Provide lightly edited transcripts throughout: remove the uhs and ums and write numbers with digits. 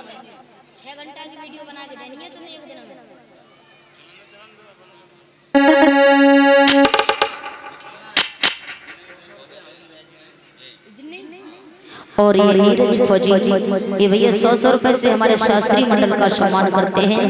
6 घंटा की वीडियो बना के देनी है तुम्हें एक दिन में। और ये नीरज फौजी ये भैया 100 रुपए से हमारे शास्त्री मंडल का सम्मान करते हैं।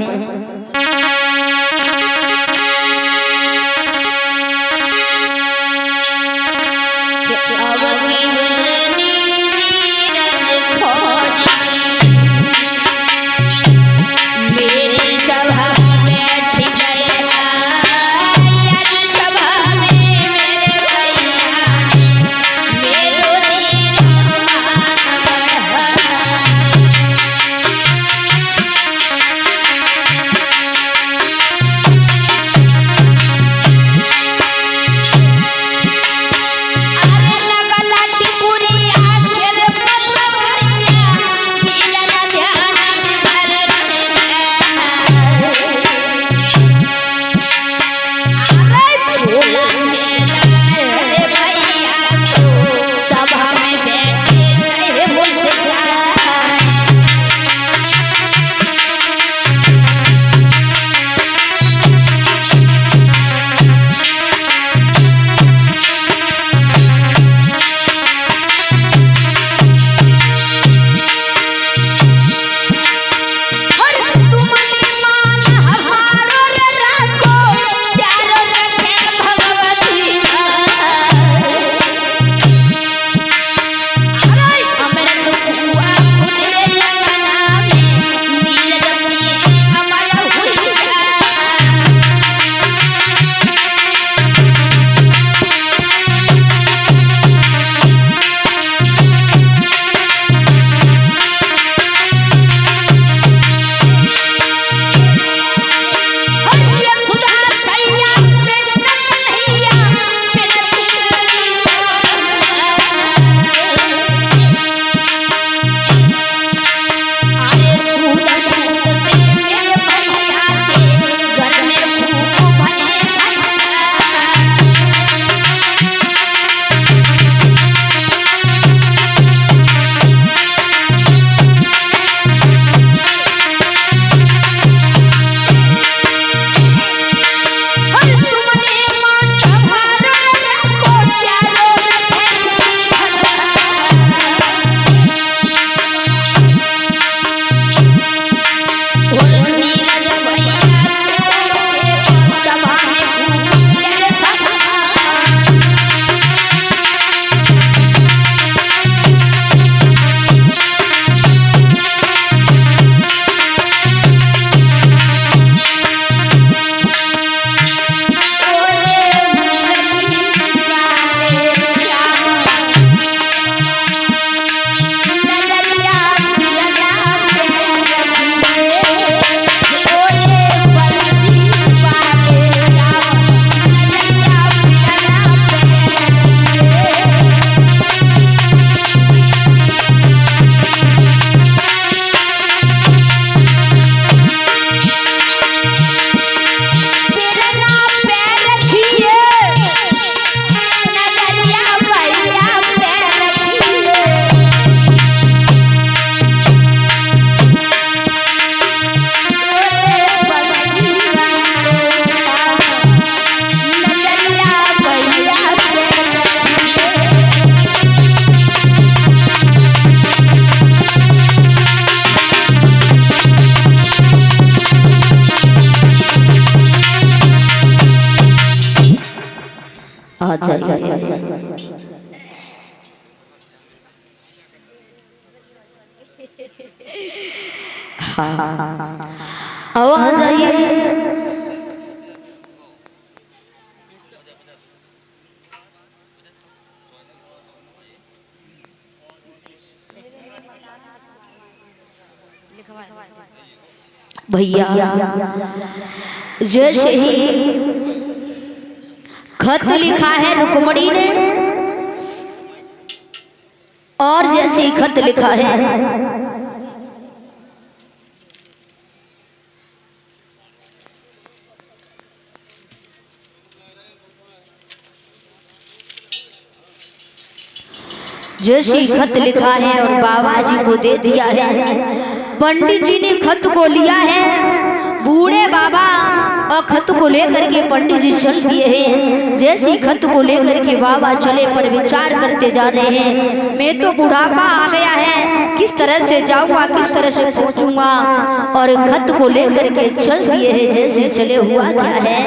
आ जाइए। हाँ आओ आ जाइए। भैया जैसे ही खत लिखा है रुक्मणी ने और जैसे ही खत लिखा है जैसे ही खत लिखा है और बाबा जी को दे दिया है पंडित जी ने खत को लिया है बूढ़े बाबा और खत को लेकर के पंडित जी चल दिए हैं। जैसी खत को लेकर के बाबा चले पर विचार करते जा रहे हैं, मैं तो बुढ़ापा आ गया है, किस तरह से जाऊंगा, किस तरह से पहुंचूंगा। और खत को लेकर के चल दिए हैं। जैसे चले हुआ क्या है,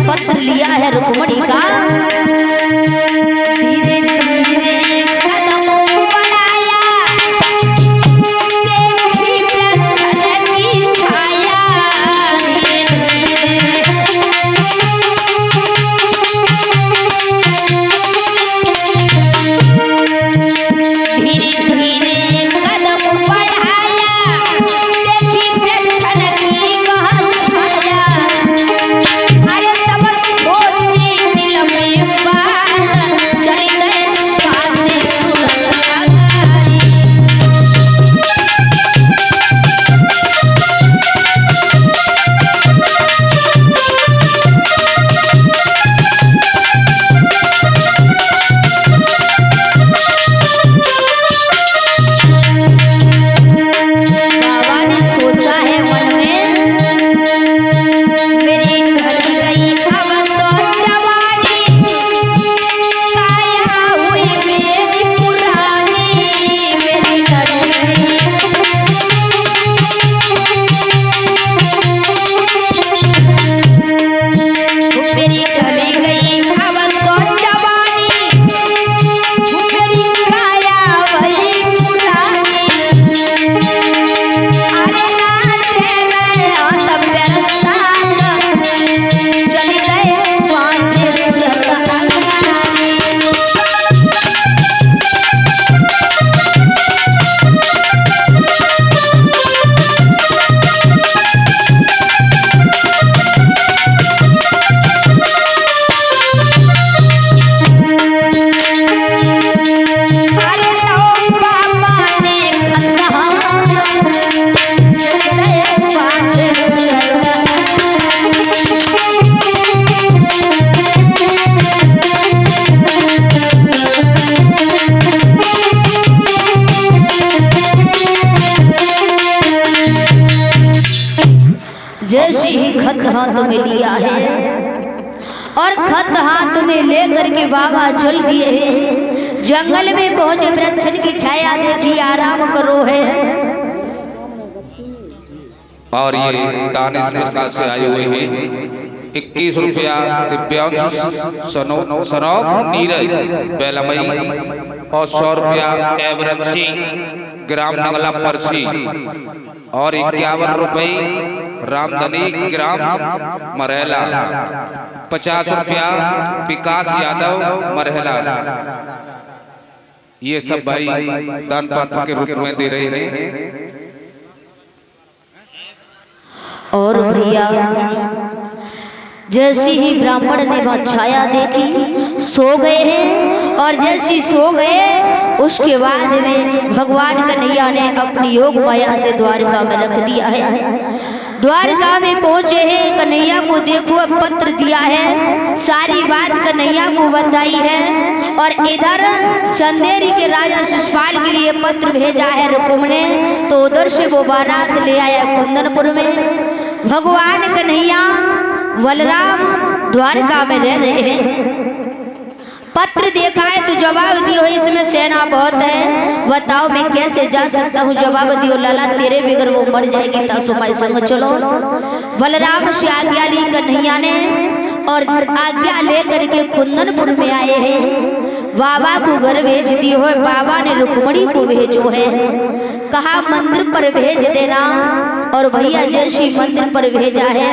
पत्र लिया है रुक्मणी का। धीरे धीरे कदम बढ़ाया, देखी प्रच्छन्न की छाया। धीरे धीरे कदम बढ़ाया, देखी प्रच्छन्न की वह छाया। जैसे ही खत हाथ में लिया है और खत हाथ में लेकर के बाबा चल दिए हैं। जंगल में पहुंचे, वृक्षण की छाया देखी, आराम करो है। और ये दान इस प्रकार से आए हुए हैं। 21 रुपया दिव्यांश सनौक नीरज बेलमई और 100 रुपया एवरेंसी ग्राम नगला परसी और 51 रुपये रामधनी ग्राम मरहेला, 50 रुपया विकास यादव मरहेला। ये सब भाई दान पात्र के रूप में दे रहे हैं। और भैया जैसी ही ब्राह्मण ने वह छाया देखी, सो गए हैं। और जैसी सो गए उसके बाद में भगवान कन्हैया ने अपनी योग माया से द्वारका में रख दिया है। द्वारका में पहुंचे हैं, कन्हैया को देखो पत्र दिया है, सारी बात कन्हैया को बताई है। और इधर चंदेरी के राजा शिशुपाल के लिए पत्र भेजा है रुकुम ने, तो उधर से वो बारात ले आया कुंदनपुर में। भगवान कन्हैया बलराम द्वारका में रह रहे हैं। पत्र देखा है तो जवाब दियो, इसमें सेना बहुत है, बताओ मैं कैसे जा सकता हूँ। जवाब दियो, लाला तेरे बगैर वो मर जाएगी, तासो माई संग चलो। बलराम से आज्ञा ली कन्हैया ने और आज्ञा लेकर के कुंदनपुर में आए हैं। बाबा को घर भेज दियो है। बाबा ने रुक्मणी को भेजो है, कहा मंदिर पर भेज देना। और भैया जैसी मंदिर पर भेजा है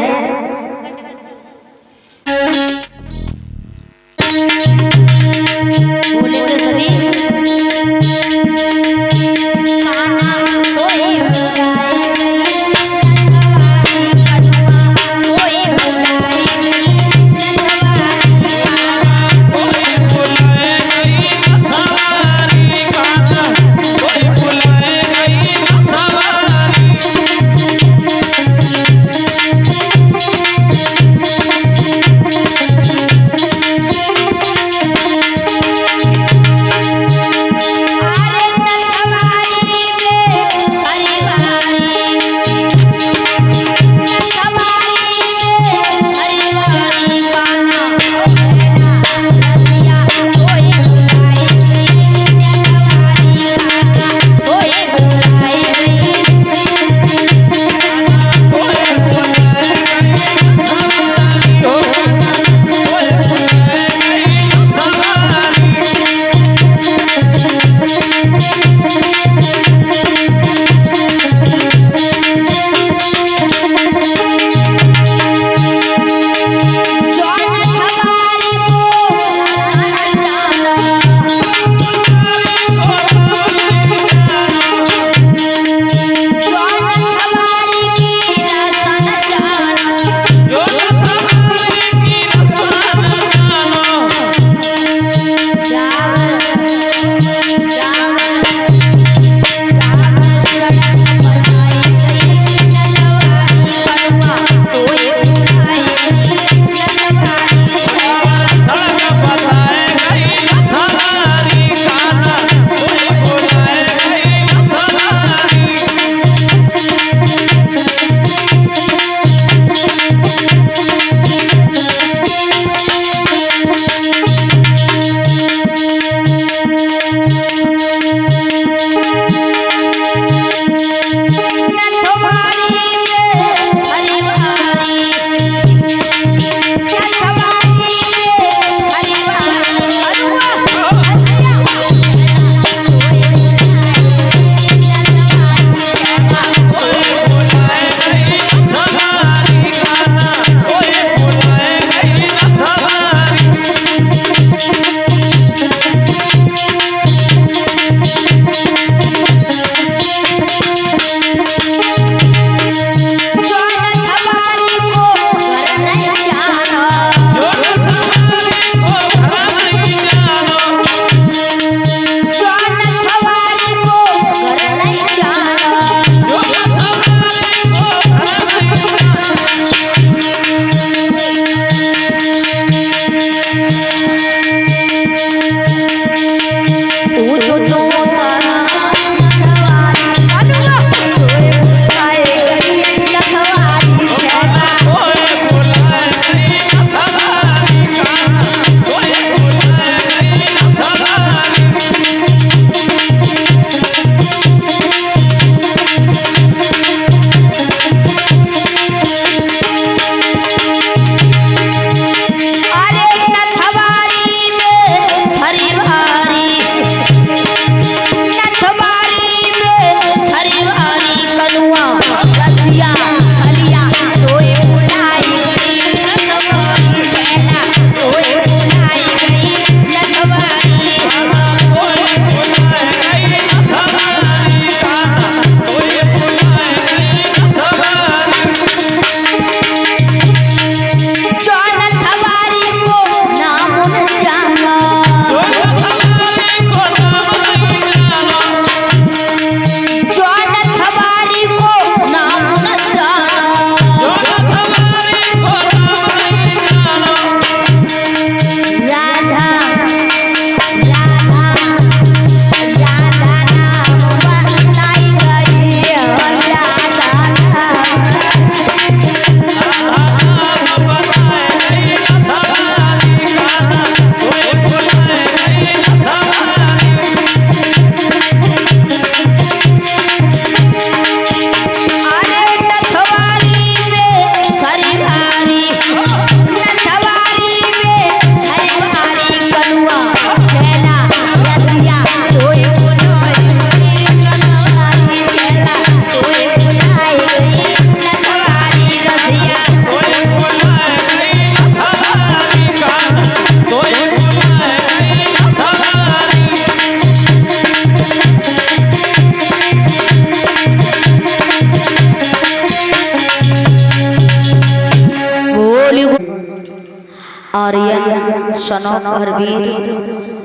आर्यन सनोक हरवीर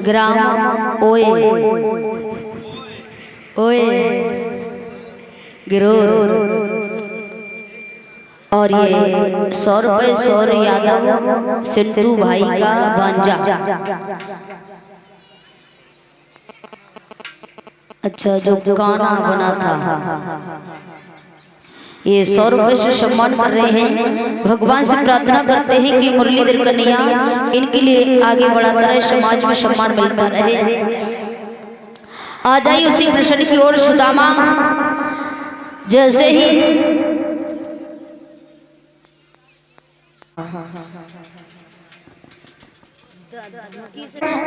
ग्राम ओए ओए गिरोर और ये 100 रुपये सौर यादव सिंटू भाई का भांजा। अच्छा जो गाना बना था ये 100 रुपये से सम्मान कर रहे हैं। भगवान से प्रार्थना करते हैं कि मुरलीधर कन्हैया इनके लिए आगे बढ़ाता रहे, समाज में सम्मान मिलता रहे। आ जाइए उसी प्रश्न की ओर। सुदामा जैसे ही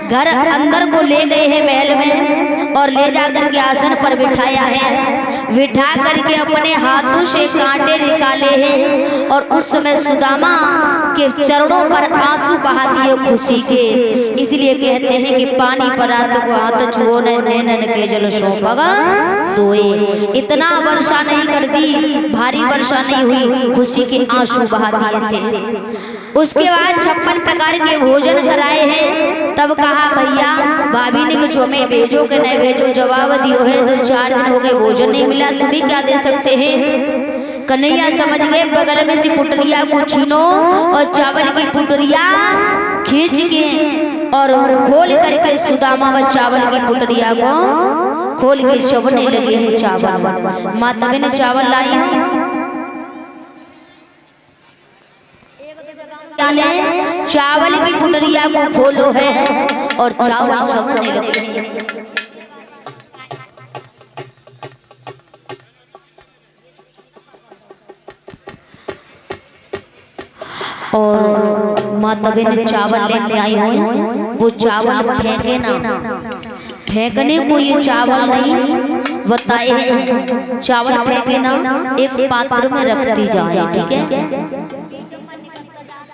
घर अंदर को ले गए हैं महल में और ले जाकर के आसन पर बिठाया है। बिठा करके अपने हाथों से कांटे निकाले हैं और उस समय सुदामा के चरणों पर आंसू बहा दिए खुशी के। इसलिए कहते हैं कि पानी पर को हाथ छुओ नैनन के जल सौंपगा दोए। इतना वर्षा नहीं कर दी, भारी वर्षा नहीं हुई, खुशी के आंसू बहा दिए थे। उसके बाद 56 प्रकार के भोजन कराए हैं। तब कहा भैया भाभी ने कुछ हमें भेजो कि नहीं भेजो, जवाब दियो है तो 4 दिन हो गए भोजन नहीं मिला, तुम्हें क्या दे सकते हैं। कन्हैया समझ गए, बगल में से पुटरिया को छीनो और चावल की पुटरिया खींच के और खोल करके सुदामा व चावल की पुटरिया को खोल के चबने लगे हैं चावल। माता ने चावल लाई है, चावल की पुटरिया को खोलो है और चावल चबने लगे हैं। और माता ने चावल लेके आई हुई, वो चावल फेंके ना, फेंकने को ये चावल नहीं बताए हैं। चावल फेंके ना, एक पात्र में रख दी जाए, ठीक है।